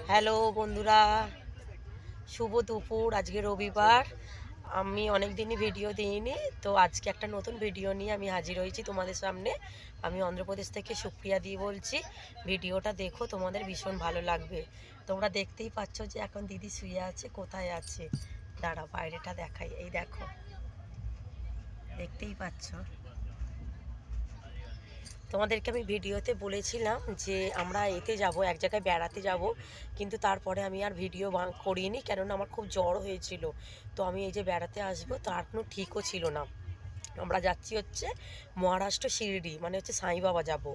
Hello বন্ধুরা, শুভ দুপুর। আজকে রবিবার। আমি অনেক দিনই ভিডিও দিইনি, তো আজকে একটা নতুন ভিডিও নিয়ে আমি হাজির হয়েছি তোমাদের সামনে। আমি অন্ধ্রপ্রদেশ থেকে সুপ্রিয়া দি বলছি। ভিডিওটা দেখো, তোমাদের ভীষণ ভালো লাগবে। তোমরা দেখতেই পাচ্ছ যে এখন দিদি শুয়ে আছে। কোথায় আছে দাঁড়া, বাইরেটা দেখাই। এই দেখো, দেখতেই পাচ্ছ। তোমাদেরকে আমি ভিডিওতে বলেছিলাম যে আমরা এতে যাব, এক জায়গায় বেড়াতে যাব, কিন্তু তারপরে আমি আর ভিডিও করিনি, কেননা আমার খুব জ্বর হয়েছিল। তো আমি এই যে বেড়াতে আসবো তার কোনো ঠিকও ছিল না। আমরা যাচ্ছি হচ্ছে মহারাষ্ট্র শিরডি, মানে হচ্ছে সাঁই বাবা যাব।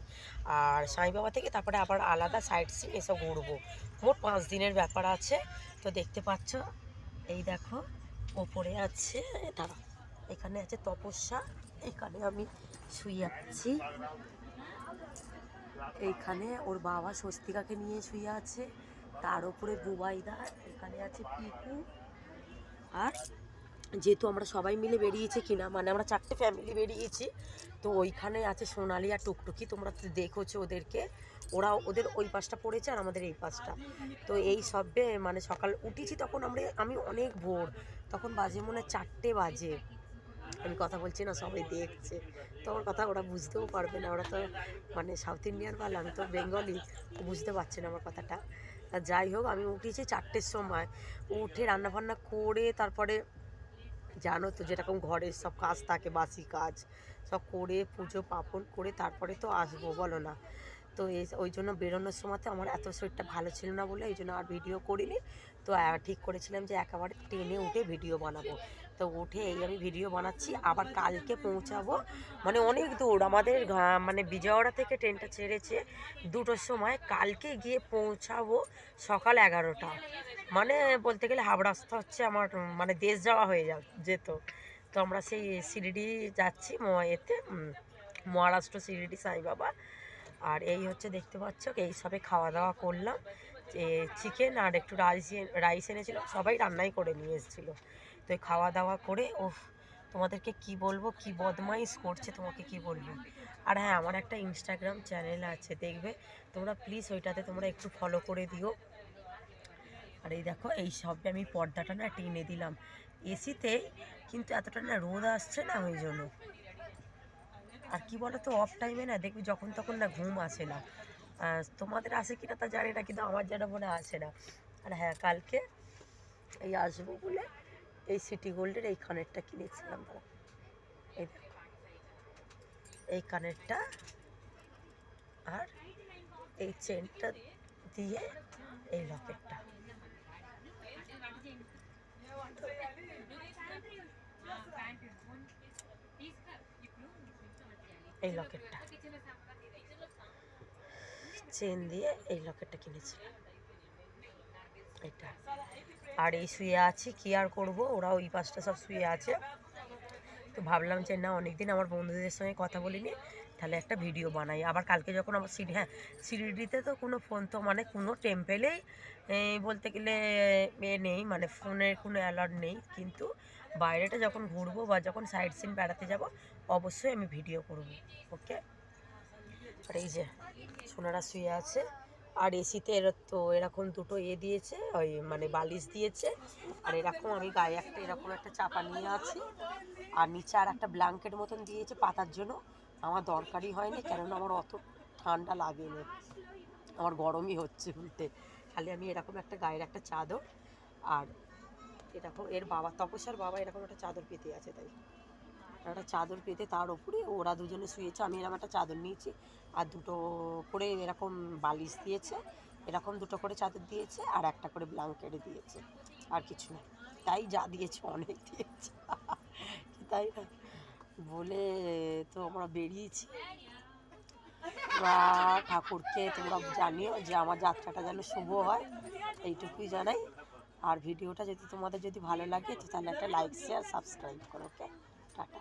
আর সাঁই বাবা থেকে তারপরে আবার আলাদা সাইট সিন এসব ঘুরবো। মোট 5 দিনের ব্যাপার আছে। তো দেখতে পাচ্ছ, এই দেখো ওপরে আছে, দাঁড়া, এখানে আছে তপস্যা। এখানে আমি শুয়ে আছি। এইখানে ওর বাবা স্বস্তিকাকে নিয়ে শুয়ে আছে। তার উপরে বুবাইদা, এখানে আছে পিকু। আর যেহেতু আমরা সবাই মিলে বেরিয়েছি কিনা, মানে আমরা 4টে ফ্যামিলি বেরিয়েছি, তো ওইখানে আছে সোনালি আর টুকটুকি। তোমরা তো দেখেছো ওদেরকে। ওদের ওই পাশটা পড়েছে আর আমাদের এই পাশটা। তো এই সবে মানে সকাল উঠেছি তখন আমি অনেক ভোর, তখন বাজে মনে হয় 4টে বাজে। আমি কথা বলছি না, সবাই দেখছে। তো আমার কথা ওরা বুঝতেও পারবে না, ওরা তো মানে সাউথ ইন্ডিয়ান বলে, আমি তো বেঙ্গলি, বুঝতে পারছে না আমার কথাটা। তা যাই হোক, আমি উঠেছি 4টের সময়। উঠে রান্নাবান্না করে তারপরে জানো তো যেরকম ঘরের সব কাজ থাকে, বাসি কাজ সব করে পুজো পাপন করে তারপরে তো আসবো, বলো না। তো ওই জন্য বেরোনোর সময়তে আমার এত শরীরটা ভালো ছিল না বলে এই জন্য আর ভিডিও করিনি। তো ঠিক করেছিলাম যে একেবারে ট্রেনে উঠে ভিডিও বানাবো। তো উঠে এই আমি ভিডিও বানাচ্ছি। আবার কালকে পৌঁছাবো, মানে অনেক দূর আমাদের, মানে বিজয়ওয়াড়া থেকে ট্রেনটা ছেড়েছে 2টোর সময়। কালকে গিয়ে পৌঁছাবো সকাল 11টা। মানে বলতে গেলে হাফ রাস্তা হচ্ছে আমার, মানে দেশ যাওয়া হয়ে যেত। তো আমরা সেই শিরডি যাচ্ছি, মহারাষ্ট্র শিরডি সাই বাবা। আর এই হচ্ছে দেখতে পাচ্ছ, এই সবে খাওয়া দাওয়া করলাম। যে চিকেন আর একটু রাইস এনেছিল, সবাই রান্নাই করে নিয়ে এসেছিলো। তো খাওয়া দাওয়া করে তোমাদেরকে কি বলবো, কি বদমাইশ করছে তোমাকে কি বলবো। আর হ্যাঁ, আমার একটা ইনস্টাগ্রাম চ্যানেল আছে, দেখবে তোমরা প্লিজ, ওইটাতে তোমরা একটু ফলো করে দিও। আর এই দেখো, এই সবে আমি পর্দাটা না টেনে দিলাম এসিতেই, কিন্তু এতটা না রোদ আসছে না, ওই জন্য। আর কি বলো তো, অফ টাইমে না দেখবি যখন তখন না ঘুম আসে না। তোমাদের আসে কিনা তা জানি না, কিন্তু আমার যেন মনে আসে না। আর হ্যাঁ, কালকে এই আসবো বলে এই সিটি গোল্ডের এই কানেরটা কিনেছিলাম। এই দেখো, এই কানেরটা আর এই চেনটা দিয়ে এই লকেটটা। এই লকেটটা, চেন দিয়ে এই লকেটটা কিনেছিলাম, এটা। আর এই শুয়ে আছি, কি আর করবো, ওরা ওই পাশটা সব শুয়ে আছে। তো ভাবলাম যে না, অনেকদিন আমার বন্ধুদের সঙ্গে কথা বলিনি, তাহলে একটা ভিডিও বানাই। আবার কালকে যখন আমার শিরডিতে তো কোনো ফোন, তো মানে কোনো টেম্পেলেই বলতে গেলে নেই, মানে ফোনের কোনো অ্যালার্ট নেই। কিন্তু বাইরেটা যখন ঘুরবো বা যখন সাইড সিন বেড়াতে যাব, অবশ্যই আমি ভিডিও করব। ওকে। আর এই যে সোনারা শুয়ে আছে। আর এসিতে তো এরকম দুটো দিয়েছে, ওই মানে বালিশ দিয়েছে। আর এরকম আমি গায়ে একটা এরকম একটা চাপা নিয়ে আছি। আর নিচে আর একটা ব্ল্যাঙ্কেট মতন দিয়েছে পাতার জন্য। আমার দরকারই হয়নি, কেননা আমার অত ঠান্ডা লাগেনি, আমার গরমই হচ্ছে উল্টে। খালি আমি এরকম একটা গায়ের একটা চাদর, আর এরকম এর বাবা, তপস্যার বাবা এরকম একটা চাদর পেতে আছে, তাই একটা চাদর পেতে তার উপরে ওরা দুজনে শুয়েছে। আমি এরকম একটা চাদর নিয়েছি, আর দুটো করে এরকম বালিশ দিয়েছে, এরকম দুটো করে চাদর দিয়েছে, আর একটা করে ব্ল্যাঙ্কেট দিয়েছে, আর কিছু না। তাই যা দিয়েছে অনেক দিয়েছে, তাই না বলে। তো আমরা বেরিয়েছি। ঠাকুরকে তোমরা জানিও যে আমার যাত্রাটা যেন শুভ হয়, এইটুকুই জানাই। আর ভিডিওটা যদি তোমাদের যদি ভালো লাগে, তো তাহলে একটা লাইক শেয়ার সাবস্ক্রাইব করো। ওকে, টাটা।